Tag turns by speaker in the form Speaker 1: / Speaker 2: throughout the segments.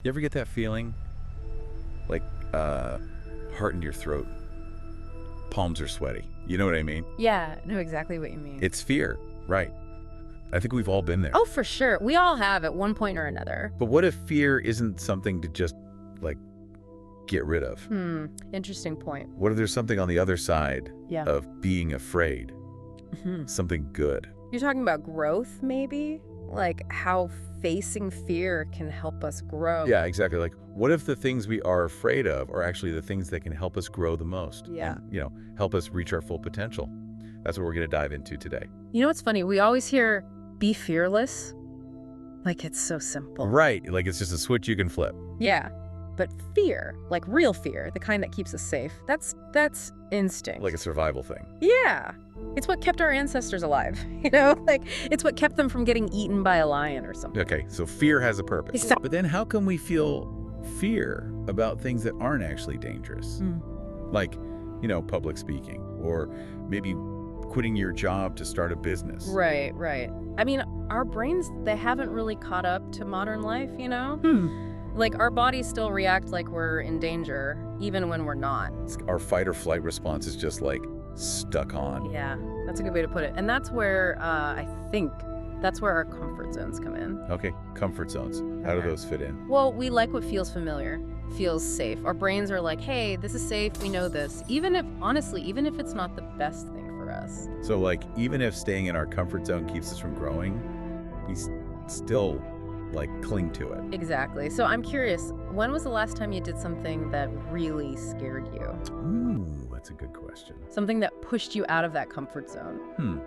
Speaker 1: You ever get that feeling? Like, heart in your throat. Palms are sweaty. You know what I mean?
Speaker 2: Yeah, I know exactly what you mean.
Speaker 1: It's fear, right? I think we've all been there.
Speaker 2: Oh, for sure. We all have at one point or another.
Speaker 1: But what if fear isn't something to just, like, get rid of?
Speaker 2: Interesting point.
Speaker 1: What if there's something on the other side
Speaker 2: Yeah.
Speaker 1: of being afraid? Something good.
Speaker 2: You're talking about growth, maybe? Like how facing fear can help us grow.
Speaker 1: Yeah, exactly. Like, what if the things we are afraid of are actually the things that can help us grow the most?
Speaker 2: Yeah.
Speaker 1: And, help us reach our full potential. That's what we're going to dive into today.
Speaker 2: You know what's funny? We always hear, be fearless. Like it's so simple.
Speaker 1: Right. Like it's just a switch you can flip.
Speaker 2: Yeah. But fear, like real fear, the kind that keeps us safe, that's instinct.
Speaker 1: Like a survival thing.
Speaker 2: Yeah. It's what kept our ancestors alive, Like, it's what kept them from getting eaten by a lion or something.
Speaker 1: Okay, so fear has a purpose. But then how can we feel fear about things that aren't actually dangerous? Like, public speaking, or maybe quitting your job to start a business.
Speaker 2: Right. I mean, our brains, they haven't really caught up to modern life, Like, our bodies still react like we're in danger, even when we're not.
Speaker 1: Our fight or flight response is just like stuck on.
Speaker 2: Yeah, that's a good way to put it. And that's where I think that's where our comfort zones come in.
Speaker 1: Okay, comfort zones. How do those fit in?
Speaker 2: Well, we like what feels familiar, feels safe. Our brains are like, hey, this is safe, we know this. Even if it's not the best thing for us.
Speaker 1: So like, even if staying in our comfort zone keeps us from growing, we still cling to it.
Speaker 2: Exactly. So I'm curious, when was the last time you did something that really scared you?
Speaker 1: Ooh, that's a good question.
Speaker 2: Something that pushed you out of that comfort zone?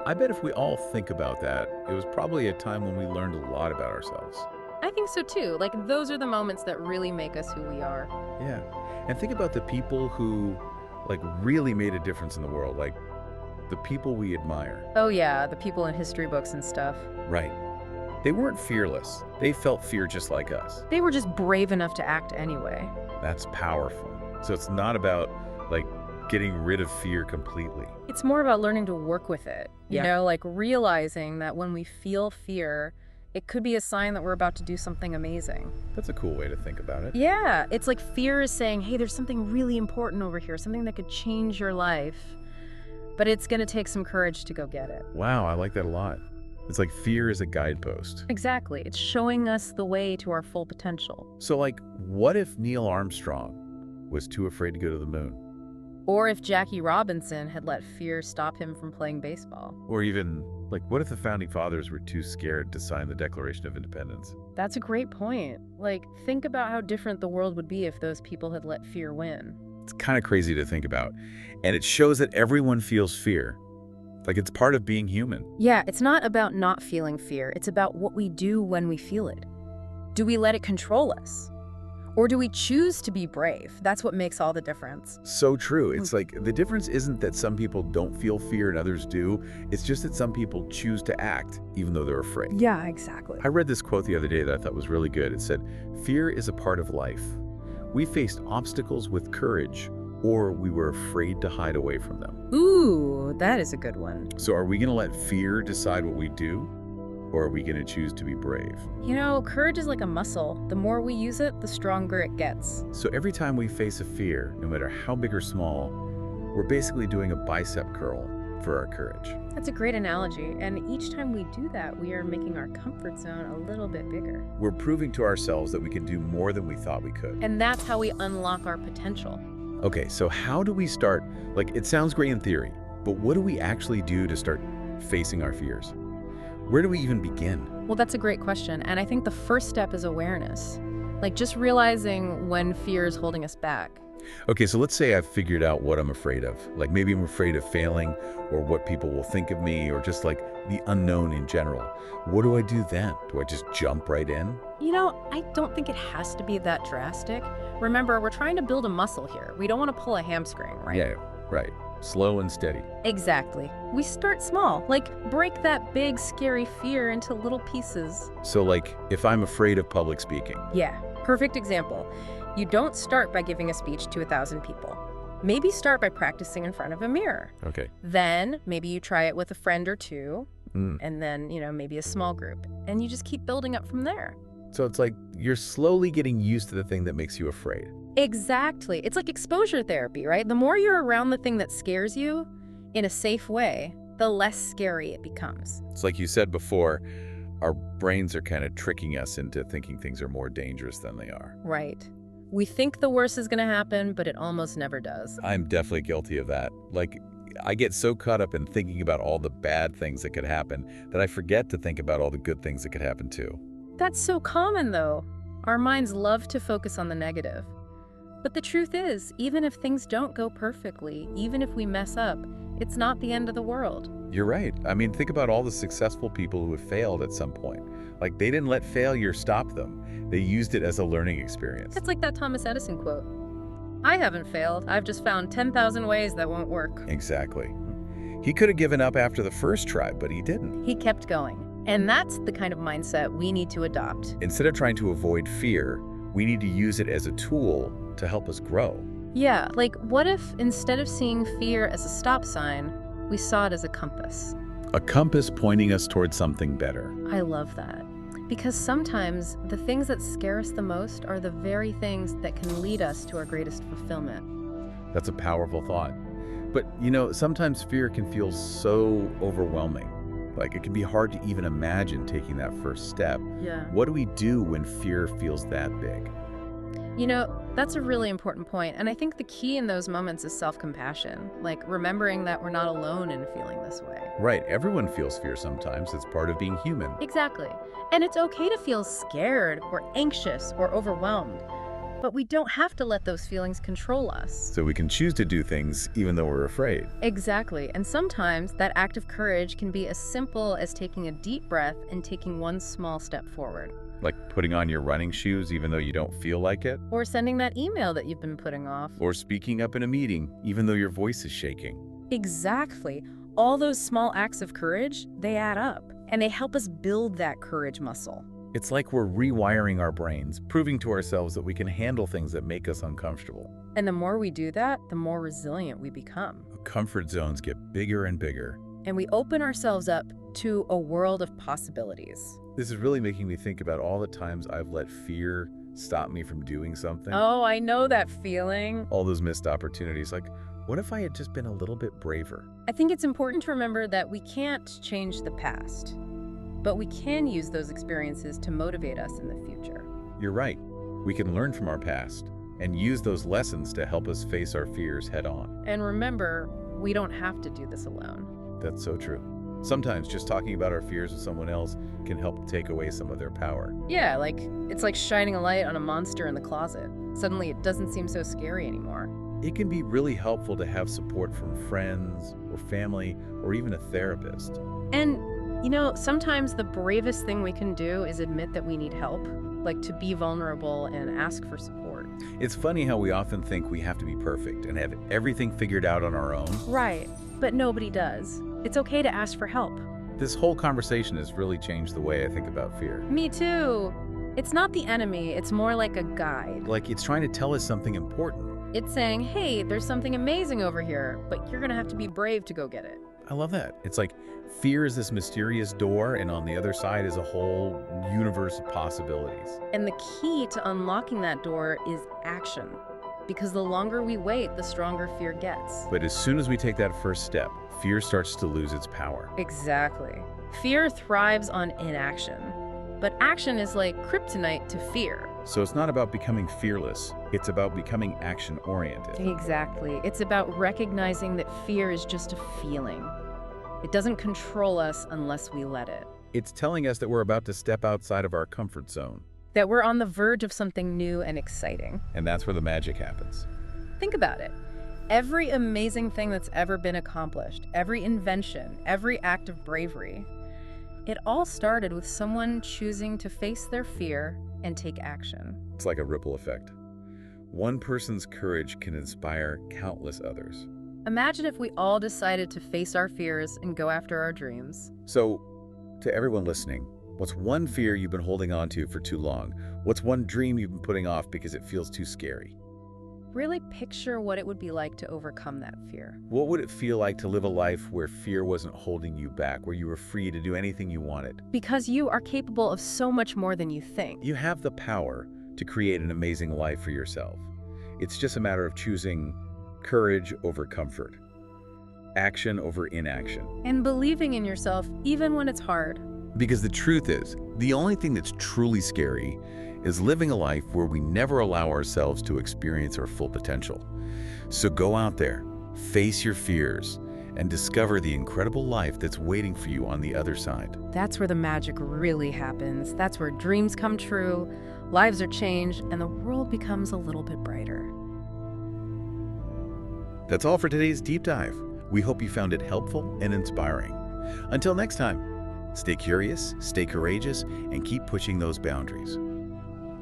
Speaker 1: I bet if we all think about that, it was probably a time when we learned a lot about ourselves.
Speaker 2: I think so too. Like, those are the moments that really make us who we are.
Speaker 1: Yeah. And think about the people who really made a difference in the world, like the people we admire.
Speaker 2: Oh yeah, the people in history books and stuff.
Speaker 1: Right. They weren't fearless. They felt fear just like us.
Speaker 2: They were just brave enough to act anyway.
Speaker 1: That's powerful. So it's not about getting rid of fear completely.
Speaker 2: It's more about learning to work with it. Like realizing that when we feel fear, it could be a sign that we're about to do something amazing.
Speaker 1: That's a cool way to think about it.
Speaker 2: Yeah, it's like fear is saying, hey, there's something really important over here, something that could change your life. But it's going to take some courage to go get it.
Speaker 1: Wow, I like that a lot. It's like fear is a guidepost.
Speaker 2: Exactly. It's showing us the way to our full potential.
Speaker 1: So what if Neil Armstrong was too afraid to go to the moon?
Speaker 2: Or if Jackie Robinson had let fear stop him from playing baseball.
Speaker 1: Or even, what if the Founding Fathers were too scared to sign the Declaration of Independence?
Speaker 2: That's a great point. Think about how different the world would be if those people had let fear win.
Speaker 1: It's kind of crazy to think about. And it shows that everyone feels fear. It's part of being human.
Speaker 2: Yeah, it's not about not feeling fear. It's about what we do when we feel it. Do we let it control us? Or do we choose to be brave? That's what makes all the difference.
Speaker 1: So true. It's the difference isn't that some people don't feel fear and others do. It's just that some people choose to act even though they're afraid.
Speaker 2: Yeah, exactly.
Speaker 1: I read this quote the other day that I thought was really good. It said, "Fear is a part of life. We faced obstacles with courage, or we were afraid to hide away from them."
Speaker 2: Ooh, that is a good one.
Speaker 1: So are we going to let fear decide what we do? Or are we going to choose to be brave?
Speaker 2: Courage is like a muscle. The more we use it, the stronger it gets.
Speaker 1: So every time we face a fear, no matter how big or small, we're basically doing a bicep curl for our courage.
Speaker 2: That's a great analogy. And each time we do that, we are making our comfort zone a little bit bigger.
Speaker 1: We're proving to ourselves that we can do more than we thought we could.
Speaker 2: And that's how we unlock our potential.
Speaker 1: Okay, so how do we start? It sounds great in theory, but what do we actually do to start facing our fears? Where do we even begin?
Speaker 2: Well, that's a great question. And I think the first step is awareness. Just realizing when fear is holding us back.
Speaker 1: Okay, so let's say I've figured out what I'm afraid of. Maybe I'm afraid of failing, or what people will think of me, or just the unknown in general. What do I do then? Do I just jump right in?
Speaker 2: I don't think it has to be that drastic. Remember, we're trying to build a muscle here. We don't want to pull a hamstring, right?
Speaker 1: Yeah, right. Slow and steady.
Speaker 2: Exactly. We start small. Break that big, scary fear into little pieces.
Speaker 1: So if I'm afraid of public speaking.
Speaker 2: Yeah, perfect example. You don't start by giving a speech to 1,000 people. Maybe start by practicing in front of a mirror.
Speaker 1: Okay.
Speaker 2: Then maybe you try it with a friend or two, and then, maybe a small group. And you just keep building up from there.
Speaker 1: So it's like you're slowly getting used to the thing that makes you afraid.
Speaker 2: Exactly. It's like exposure therapy, right? The more you're around the thing that scares you in a safe way, the less scary it becomes.
Speaker 1: It's like you said before, our brains are kind of tricking us into thinking things are more dangerous than they are.
Speaker 2: Right. We think the worst is going to happen, but it almost never does.
Speaker 1: I'm definitely guilty of that. Like, I get so caught up in thinking about all the bad things that could happen that I forget to think about all the good things that could happen too.
Speaker 2: That's so common, though. Our minds love to focus on the negative. But the truth is, even if things don't go perfectly, even if we mess up, it's not the end of the world.
Speaker 1: You're right. I mean, think about all the successful people who have failed at some point. Like, they didn't let failure stop them. They used it as a learning experience.
Speaker 2: It's like that Thomas Edison quote. I haven't failed. I've just found 10,000 ways that won't work.
Speaker 1: Exactly. He could have given up after the first try, but he didn't.
Speaker 2: He kept going. And that's the kind of mindset we need to adopt.
Speaker 1: Instead of trying to avoid fear, we need to use it as a tool to help us grow.
Speaker 2: Yeah, like what if instead of seeing fear as a stop sign, we saw it as a compass?
Speaker 1: A compass pointing us towards something better.
Speaker 2: I love that. Because sometimes the things that scare us the most are the very things that can lead us to our greatest fulfillment.
Speaker 1: That's a powerful thought. But, you know, sometimes fear can feel so overwhelming. Like, it can be hard to even imagine taking that first step.
Speaker 2: Yeah.
Speaker 1: What do we do when fear feels that big?
Speaker 2: You know, that's a really important point. And I think the key in those moments is self-compassion, like remembering that we're not alone in feeling this way.
Speaker 1: Right, everyone feels fear sometimes. It's part of being human.
Speaker 2: Exactly. And it's okay to feel scared or anxious or overwhelmed. But we don't have to let those feelings control us.
Speaker 1: So we can choose to do things even though we're afraid.
Speaker 2: Exactly. And sometimes that act of courage can be as simple as taking a deep breath and taking one small step forward.
Speaker 1: Like putting on your running shoes even though you don't feel like it.
Speaker 2: Or sending that email that you've been putting off.
Speaker 1: Or speaking up in a meeting even though your voice is shaking.
Speaker 2: Exactly. All those small acts of courage, they add up. And they help us build that courage muscle.
Speaker 1: It's like we're rewiring our brains, proving to ourselves that we can handle things that make us uncomfortable.
Speaker 2: And the more we do that, the more resilient we become.
Speaker 1: Comfort zones get bigger and bigger.
Speaker 2: And we open ourselves up to a world of possibilities.
Speaker 1: This is really making me think about all the times I've let fear stop me from doing something.
Speaker 2: Oh, I know that feeling.
Speaker 1: All those missed opportunities. Like, what if I had just been a little bit braver?
Speaker 2: I think it's important to remember that we can't change the past, but we can use those experiences to motivate us in the future.
Speaker 1: You're right. We can learn from our past and use those lessons to help us face our fears head on.
Speaker 2: And remember, we don't have to do this alone.
Speaker 1: That's so true. Sometimes just talking about our fears with someone else can help take away some of their power.
Speaker 2: Yeah, it's like shining a light on a monster in the closet. Suddenly it doesn't seem so scary anymore.
Speaker 1: It can be really helpful to have support from friends or family or even a therapist.
Speaker 2: And you know, sometimes the bravest thing we can do is admit that we need help, like to be vulnerable and ask for support.
Speaker 1: It's funny how we often think we have to be perfect and have everything figured out on our own.
Speaker 2: Right, but nobody does. It's okay to ask for help.
Speaker 1: This whole conversation has really changed the way I think about fear.
Speaker 2: Me too. It's not the enemy, it's more like a guide.
Speaker 1: Like it's trying to tell us something important.
Speaker 2: It's saying, hey, there's something amazing over here, but you're gonna have to be brave to go get it.
Speaker 1: I love that. It's like fear is this mysterious door, and on the other side is a whole universe of possibilities.
Speaker 2: And the key to unlocking that door is action. Because the longer we wait, the stronger fear gets.
Speaker 1: But as soon as we take that first step, fear starts to lose its power.
Speaker 2: Exactly. Fear thrives on inaction. But action is like kryptonite to fear.
Speaker 1: So it's not about becoming fearless. It's about becoming action-oriented.
Speaker 2: Exactly. It's about recognizing that fear is just a feeling. It doesn't control us unless we let it.
Speaker 1: It's telling us that we're about to step outside of our comfort zone.
Speaker 2: That we're on the verge of something new and exciting.
Speaker 1: And that's where the magic happens.
Speaker 2: Think about it. Every amazing thing that's ever been accomplished, every invention, every act of bravery, it all started with someone choosing to face their fear and take action.
Speaker 1: It's like a ripple effect. One person's courage can inspire countless others.
Speaker 2: Imagine if we all decided to face our fears and go after our dreams.
Speaker 1: So, to everyone listening, what's one fear you've been holding on to for too long? What's one dream you've been putting off because it feels too scary?
Speaker 2: really picture what it would be like to overcome that fear.
Speaker 1: What would it feel like to live a life where fear wasn't holding you back, where you were free to do anything you wanted?
Speaker 2: Because you are capable of so much more than you think.
Speaker 1: You have the power to create an amazing life for yourself. It's just a matter of choosing courage over comfort, action over inaction.
Speaker 2: And believing in yourself even when it's hard.
Speaker 1: Because the truth is, the only thing that's truly scary is living a life where we never allow ourselves to experience our full potential. So go out there, face your fears, and discover the incredible life that's waiting for you on the other side.
Speaker 2: That's where the magic really happens. That's where dreams come true, lives are changed, and the world becomes a little bit brighter.
Speaker 1: That's all for today's deep dive. We hope you found it helpful and inspiring. Until next time, stay curious, stay courageous, and keep pushing those boundaries.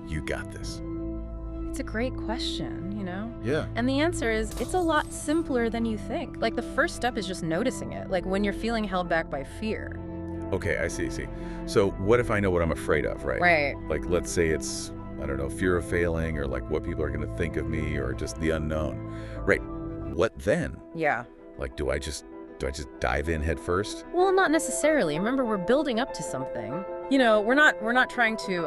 Speaker 1: You got this.
Speaker 2: It's a great question, you know?
Speaker 1: Yeah.
Speaker 2: And the answer is, it's a lot simpler than you think. Like, the first step is just noticing it. Like, when you're feeling held back by fear.
Speaker 1: Okay, I see. So what if I know what I'm afraid of, right?
Speaker 2: Right.
Speaker 1: Like, let's say it's, I don't know, fear of failing, or like what people are going to think of me, or just the unknown. Right. What then?
Speaker 2: Yeah.
Speaker 1: Like, do I just dive in head first?
Speaker 2: Well, not necessarily. Remember, we're building up to something. You know, we're not trying to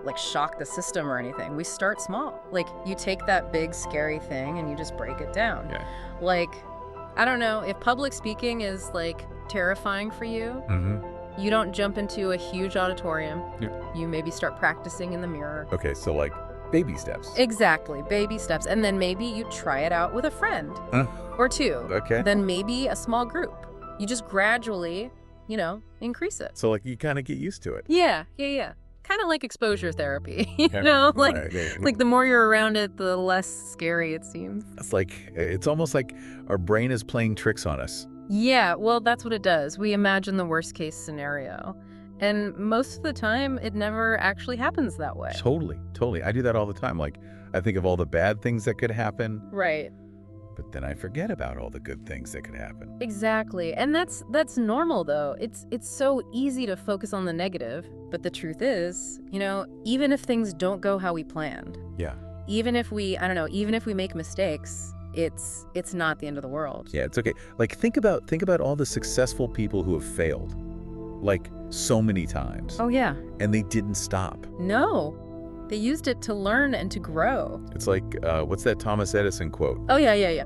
Speaker 2: like shock the system or anything. We start small. Like, you take that big scary thing and you just break it down.
Speaker 1: Yeah.
Speaker 2: Like, I don't know, if public speaking is like terrifying for you, you don't jump into a huge auditorium.
Speaker 1: Yeah.
Speaker 2: You maybe start practicing in the mirror.
Speaker 1: Okay, so like baby steps.
Speaker 2: Exactly, baby steps. And then maybe you try it out with a friend or two.
Speaker 1: Okay.
Speaker 2: Then maybe a small group. You just gradually, you know, increase it.
Speaker 1: So like you kind of get used to it.
Speaker 2: Yeah. Kind of like exposure therapy, you know? Like, like the more you're around it, the less scary it seems.
Speaker 1: It's almost like our brain is playing tricks on us.
Speaker 2: Yeah, well, that's what it does. We imagine the worst case scenario. And most of the time, it never actually happens that way.
Speaker 1: Totally. I do that all the time. Like, I think of all the bad things that could happen.
Speaker 2: Right.
Speaker 1: But then I forget about all the good things that could happen.
Speaker 2: Exactly. And that's normal, though. It's so easy to focus on the negative. But the truth is, you know, even if things don't go how we planned.
Speaker 1: Yeah.
Speaker 2: Even if we make mistakes, it's not the end of the world.
Speaker 1: Yeah, it's okay. Like, think about all the successful people who have failed. Like, so many times.
Speaker 2: Oh, yeah.
Speaker 1: And they didn't stop.
Speaker 2: No. They used it to learn and to grow.
Speaker 1: It's like, what's that Thomas Edison quote?
Speaker 2: Oh, yeah.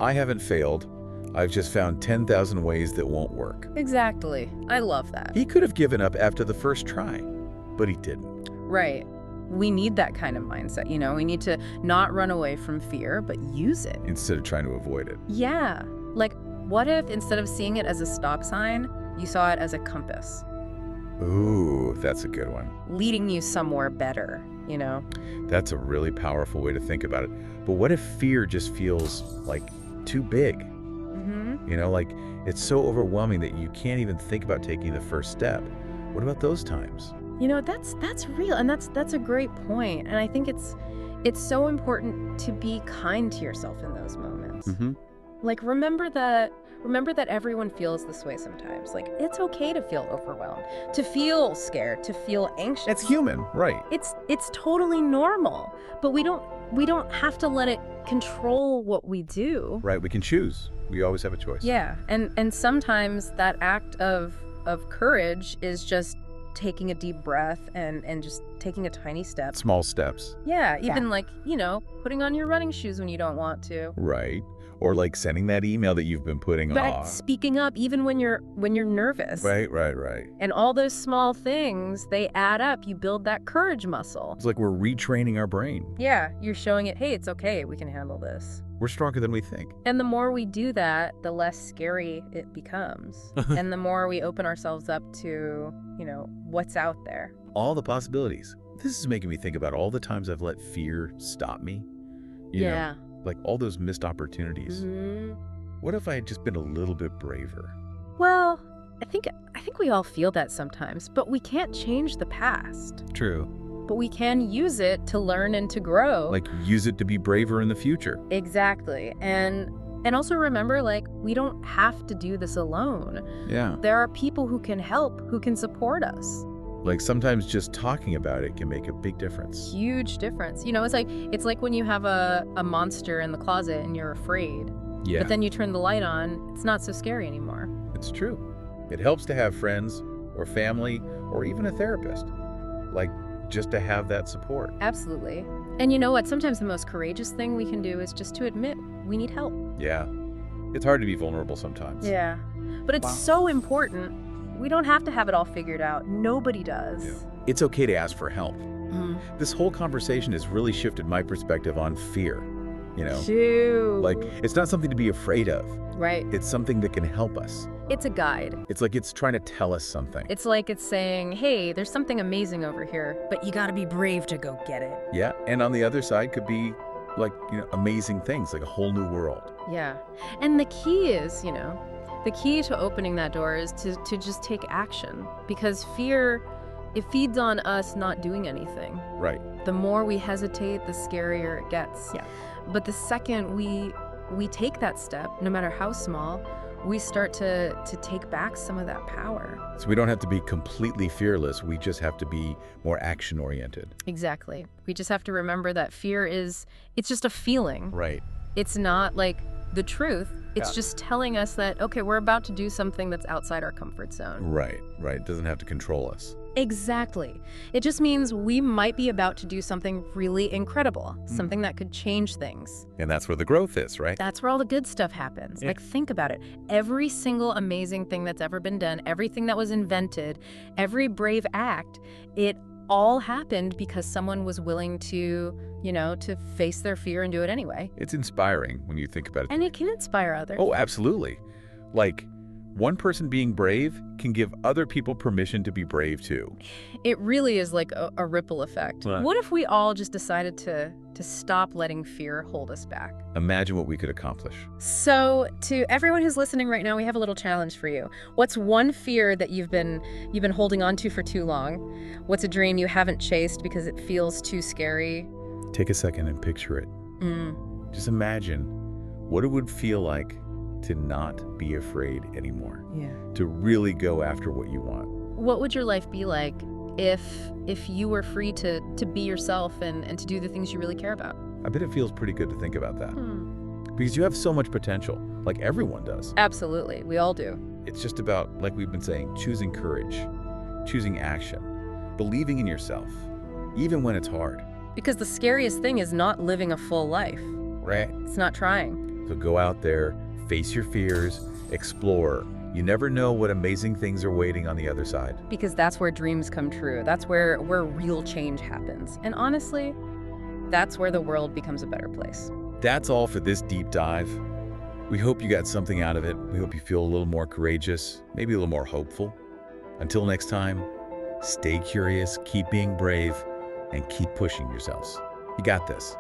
Speaker 1: I haven't failed. I've just found 10,000 ways that won't work.
Speaker 2: Exactly. I love that.
Speaker 1: He could have given up after the first try, but he didn't.
Speaker 2: Right. We need that kind of mindset, you know? We need to not run away from fear, but use it.
Speaker 1: Instead of trying to avoid it.
Speaker 2: Yeah. Like, what if instead of seeing it as a stop sign, you saw it as a compass?
Speaker 1: Ooh, that's a good one.
Speaker 2: Leading you somewhere better, you know?
Speaker 1: That's a really powerful way to think about it. But what if fear just feels like too big? You know, like it's so overwhelming that you can't even think about taking the first step. What about those times?
Speaker 2: You know, that's real, and that's a great point. And I think it's so important to be kind to yourself in those moments. Like, remember that everyone feels this way sometimes. Like, it's okay to feel overwhelmed, to feel scared, to feel anxious.
Speaker 1: It's human, right?
Speaker 2: It's totally normal, but we don't have to let it control what we do.
Speaker 1: Right, we can choose. We always have a choice.
Speaker 2: Yeah, and sometimes that act of courage is just taking a deep breath and just taking a tiny step.
Speaker 1: Small steps.
Speaker 2: Yeah, even like, you know, putting on your running shoes when you don't want to.
Speaker 1: Right. Or like sending that email that you've been putting off.
Speaker 2: Speaking up even when you're nervous.
Speaker 1: Right.
Speaker 2: And all those small things, they add up. You build that courage muscle.
Speaker 1: It's like we're retraining our brain.
Speaker 2: Yeah, you're showing it, hey, it's okay, we can handle this.
Speaker 1: We're stronger than we think.
Speaker 2: And the more we do that, the less scary it becomes. And the more we open ourselves up to, you know, what's out there.
Speaker 1: All the possibilities. This is making me think about all the times I've let fear stop me. You know, like all those missed opportunities. What if I had just been a little bit braver?
Speaker 2: Well, I think we all feel that sometimes, but we can't change the past.
Speaker 1: True.
Speaker 2: But we can use it to learn and to grow.
Speaker 1: Like use it to be braver in the future.
Speaker 2: Exactly. And also remember, like, we don't have to do this alone.
Speaker 1: Yeah.
Speaker 2: There are people who can help, who can support us.
Speaker 1: Like sometimes just talking about it can make a big difference.
Speaker 2: Huge difference. You know, it's like when you have a monster in the closet and you're afraid.
Speaker 1: Yeah,
Speaker 2: But then you turn the light on, it's not so scary anymore.
Speaker 1: it's true. It helps to have friends or family or even a therapist. Like just to have that support.
Speaker 2: Absolutely. And you know what? Sometimes the most courageous thing we can do is just to admit we need help.
Speaker 1: Yeah. It's hard to be vulnerable sometimes.
Speaker 2: Yeah. But it's so important. We don't have to have it all figured out. Nobody does.
Speaker 1: Yeah. It's okay to ask for help.
Speaker 2: Mm.
Speaker 1: This whole conversation has really shifted my perspective on fear. You know,
Speaker 2: Shoot.
Speaker 1: like it's not something to be afraid of.
Speaker 2: Right.
Speaker 1: It's something that can help us.
Speaker 2: It's a guide.
Speaker 1: It's like it's trying to tell us something.
Speaker 2: It's like it's saying, hey, there's something amazing over here, but you gotta be brave to go get it.
Speaker 1: Yeah, and on the other side could be like, amazing things, like a whole new world.
Speaker 2: Yeah. And the key is, the key to opening that door is to just take action. Because fear, it feeds on us not doing anything.
Speaker 1: Right.
Speaker 2: The more we hesitate, the scarier it gets.
Speaker 3: Yeah.
Speaker 2: But the second we take that step, no matter how small, we start to take back some of that power.
Speaker 1: So we don't have to be completely fearless. We just have to be more action-oriented.
Speaker 2: Exactly. We just have to remember that fear it's just a feeling.
Speaker 1: Right.
Speaker 2: It's not like the truth. It's
Speaker 1: Yeah.
Speaker 2: just telling us that, okay, we're about to do something that's outside our comfort zone.
Speaker 1: Right. It doesn't have to control us.
Speaker 2: Exactly. It just means we might be about to do something really incredible, something that could change things.
Speaker 1: And that's where the growth is, right?
Speaker 2: That's where all the good stuff happens.
Speaker 1: Yeah.
Speaker 2: Like, think about it. Every single amazing thing that's ever been done, everything that was invented, every brave act, it all happened because someone was willing to, to face their fear and do it anyway.
Speaker 1: It's inspiring when you think about it.
Speaker 2: And it can inspire others.
Speaker 1: Oh, absolutely. Like, one person being brave can give other people permission to be brave too.
Speaker 2: It really is like a ripple effect.
Speaker 1: Right.
Speaker 2: What if we all just decided to stop letting fear hold us back?
Speaker 1: Imagine what we could accomplish.
Speaker 2: So, to everyone who's listening right now, we have a little challenge for you. What's one fear that you've been holding on to for too long? What's a dream you haven't chased because it feels too scary?
Speaker 1: Take a second and picture it. Just imagine what it would feel like to not be afraid anymore.
Speaker 2: Yeah.
Speaker 1: To really go after what you want.
Speaker 2: What would your life be like if you were free to be yourself and to do the things you really care about?
Speaker 1: I bet it feels pretty good to think about that. Because you have so much potential, like everyone does.
Speaker 2: Absolutely. We all do.
Speaker 1: It's just about, like we've been saying, choosing courage, choosing action, believing in yourself, even when it's hard.
Speaker 2: Because the scariest thing is not living a full life.
Speaker 1: Right.
Speaker 2: It's not trying.
Speaker 1: So go out there, face your fears, explore. You never know what amazing things are waiting on the other side.
Speaker 2: Because that's where dreams come true. That's where real change happens. And honestly, that's where the world becomes a better place.
Speaker 1: That's all for this deep dive. We hope you got something out of it. We hope you feel a little more courageous, maybe a little more hopeful. Until next time, stay curious, keep being brave, and keep pushing yourselves. You got this.